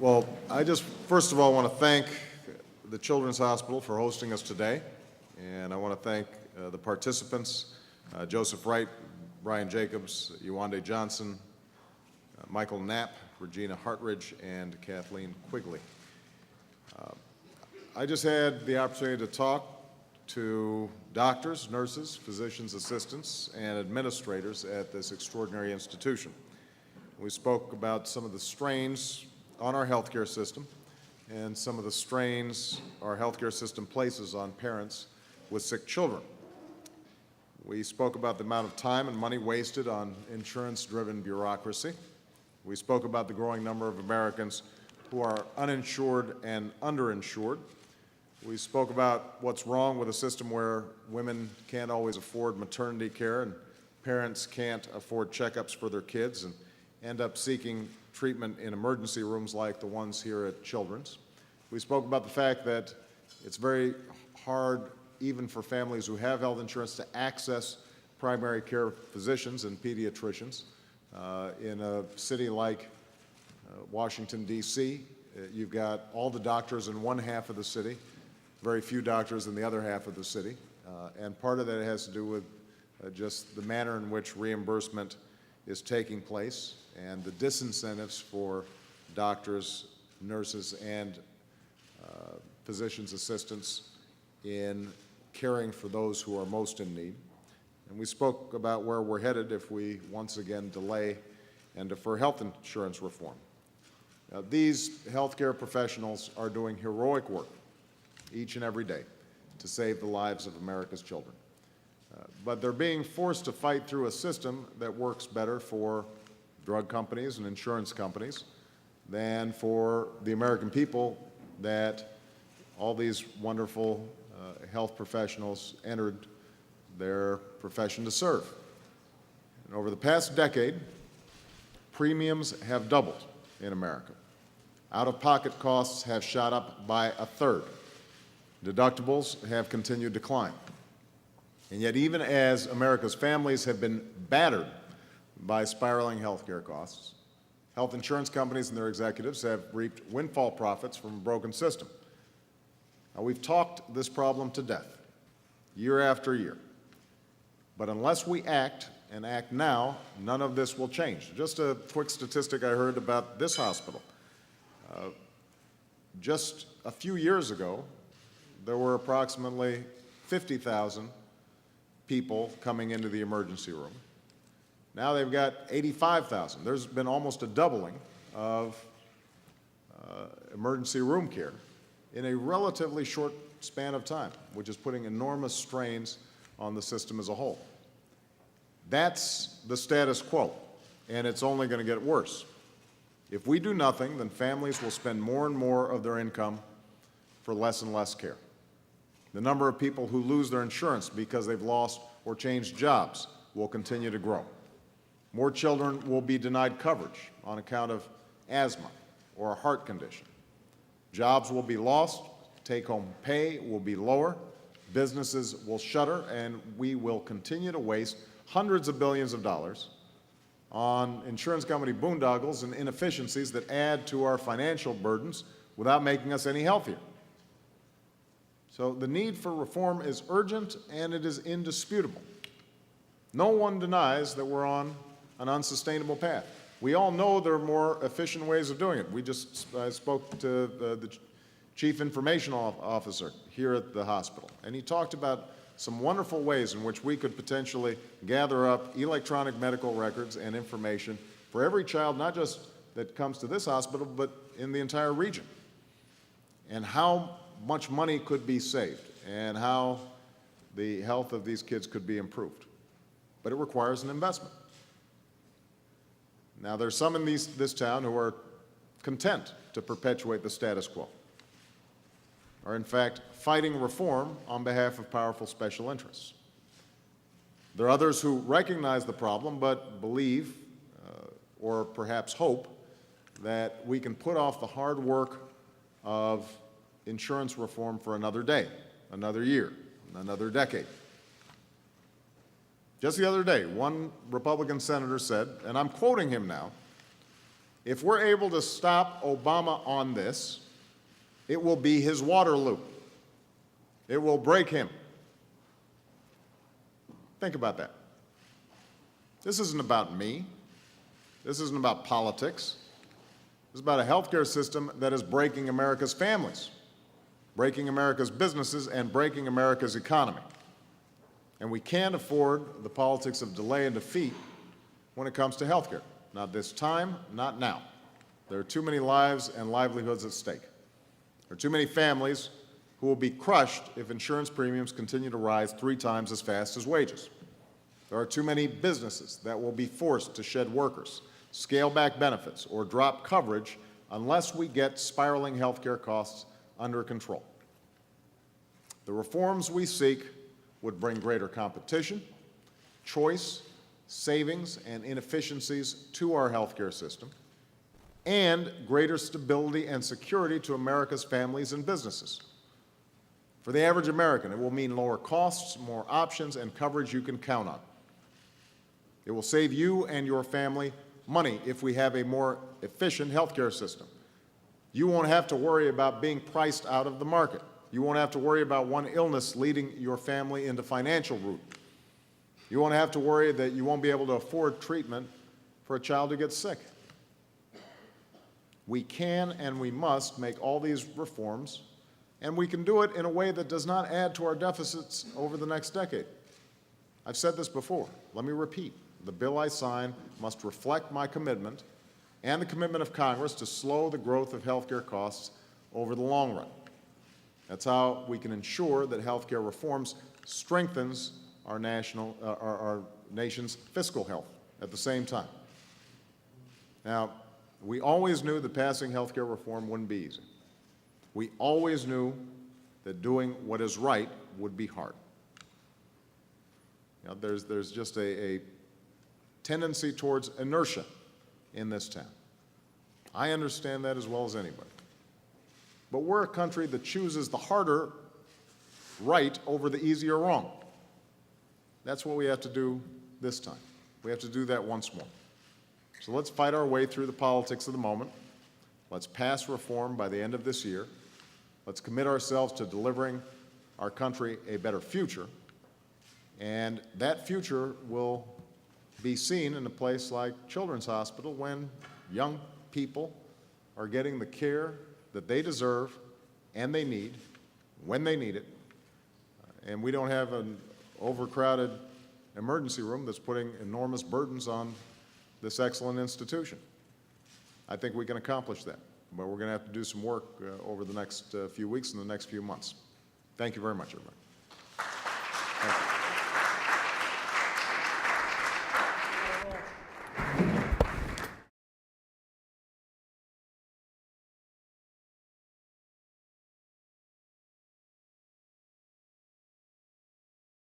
Well, I just, first of all, want to thank the Children's Hospital for hosting us today, and I want to thank the participants, Joseph Wright, Brian Jacobs, Yewande Johnson, Michael Knapp, Regina Hartridge, and Kathleen Quigley. I just had the opportunity to talk to doctors, nurses, physicians' assistants, and administrators at this extraordinary institution. We spoke about some of the strains on our healthcare system and some of the strains our healthcare system places on parents with sick children. We spoke about the amount of time and money wasted on insurance-driven bureaucracy. We spoke about the growing number of Americans who are uninsured and underinsured. We spoke about what's wrong with a system where women can't always afford maternity care and parents can't afford checkups for their kids and end up seeking treatment in emergency rooms like the ones here at Children's. We spoke about the fact that it's very hard, even for families who have health insurance, to access primary care physicians and pediatricians. In a city like Washington, D.C., you've got all the doctors in one half of the city, very few doctors in the other half of the city, and part of that has to do with just the manner in which reimbursement is taking place and the disincentives for doctors, nurses, and physicians' assistants in caring for those who are most in need. And we spoke about where we're headed if we once again delay and defer health insurance reform. Now, these healthcare professionals are doing heroic work each and every day to save the lives of America's children. But they're being forced to fight through a system that works better for drug companies and insurance companies than for the American people that all these wonderful health professionals entered their profession to serve. And over the past decade, premiums have doubled in America. Out-of-pocket costs have shot up by a third. Deductibles have continued to climb. And yet, even as America's families have been battered by spiraling health care costs, health insurance companies and their executives have reaped windfall profits from a broken system. Now, we've talked this problem to death, year after year. But unless we act, and act now, none of this will change. Just a quick statistic I heard about this hospital. Just a few years ago, there were approximately 50,000 people coming into the emergency room. Now they've got 85,000. There's been almost a doubling of emergency room care in a relatively short span of time, which is putting enormous strains on the system as a whole. That's the status quo, and it's only going to get worse. If we do nothing, then families will spend more and more of their income for less and less care. The number of people who lose their insurance because they've lost or changed jobs will continue to grow. More children will be denied coverage on account of asthma or a heart condition. Jobs will be lost, take-home pay will be lower, businesses will shutter, and we will continue to waste hundreds of billions of dollars on insurance company boondoggles and inefficiencies that add to our financial burdens without making us any healthier. So the need for reform is urgent and it is indisputable. No one denies that we're on an unsustainable path. We all know there are more efficient ways of doing it. I spoke to the Chief Information Officer here at the hospital, and he talked about some wonderful ways in which we could potentially gather up electronic medical records and information for every child, not just that comes to this hospital, but in the entire region, and how much money could be saved and how the health of these kids could be improved. But it requires an investment. Now, there's some in this town who are content to perpetuate the status quo, are in fact fighting reform on behalf of powerful special interests. There are others who recognize the problem but believe, or perhaps hope, that we can put off the hard work of insurance reform for another day, another year, another decade. Just the other day, one Republican senator said, and I'm quoting him now, If we're able to stop Obama on this, it will be his Waterloo. It will break him. Think about that. This isn't about me. This isn't about politics. This is about a healthcare system that is breaking America's families, breaking America's businesses, and breaking America's economy. And we can't afford the politics of delay and defeat when it comes to healthcare. Not this time, not now. There are too many lives and livelihoods at stake. There are too many families who will be crushed if insurance premiums continue to rise 3 times as fast as wages. There are too many businesses that will be forced to shed workers, scale back benefits, or drop coverage unless we get spiraling healthcare costs under control. The reforms we seek would bring greater competition, choice, savings, and inefficiencies to our healthcare system, and greater stability and security to America's families and businesses. For the average American, it will mean lower costs, more options, and coverage you can count on. It will save you and your family money if we have a more efficient healthcare system. You won't have to worry about being priced out of the market. You won't have to worry about one illness leading your family into financial ruin. You won't have to worry that you won't be able to afford treatment for a child who gets sick. We can and we must make all these reforms, and we can do it in a way that does not add to our deficits over the next decade. I've said this before. Let me repeat. The bill I sign must reflect my commitment and the commitment of Congress to slow the growth of healthcare costs over the long run. That's how we can ensure that healthcare reforms strengthens our nation's fiscal health at the same time. Now, we always knew that passing healthcare reform wouldn't be easy. We always knew that doing what is right would be hard. You know, there's just a tendency towards inertia in this town. I understand that as well as anybody. But we're a country that chooses the harder right over the easier wrong. That's what we have to do this time. We have to do that once more. So let's fight our way through the politics of the moment. Let's pass reform by the end of this year. Let's commit ourselves to delivering our country a better future. And that future will be seen in a place like Children's Hospital when young people are getting the care that they deserve and they need when they need it. And we don't have an overcrowded emergency room that's putting enormous burdens on this excellent institution. I think we can accomplish that, but we're going to have to do some work over the next few weeks and the next few months. Thank you very much, everybody.